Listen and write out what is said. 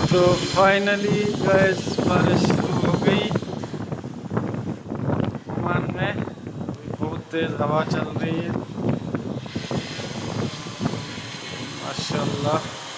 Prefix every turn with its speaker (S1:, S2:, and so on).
S1: तो finally gas बारिश शुरू हो गई ओमान में। बहुत तेज़ हवा चल रही है माशाल्लाह।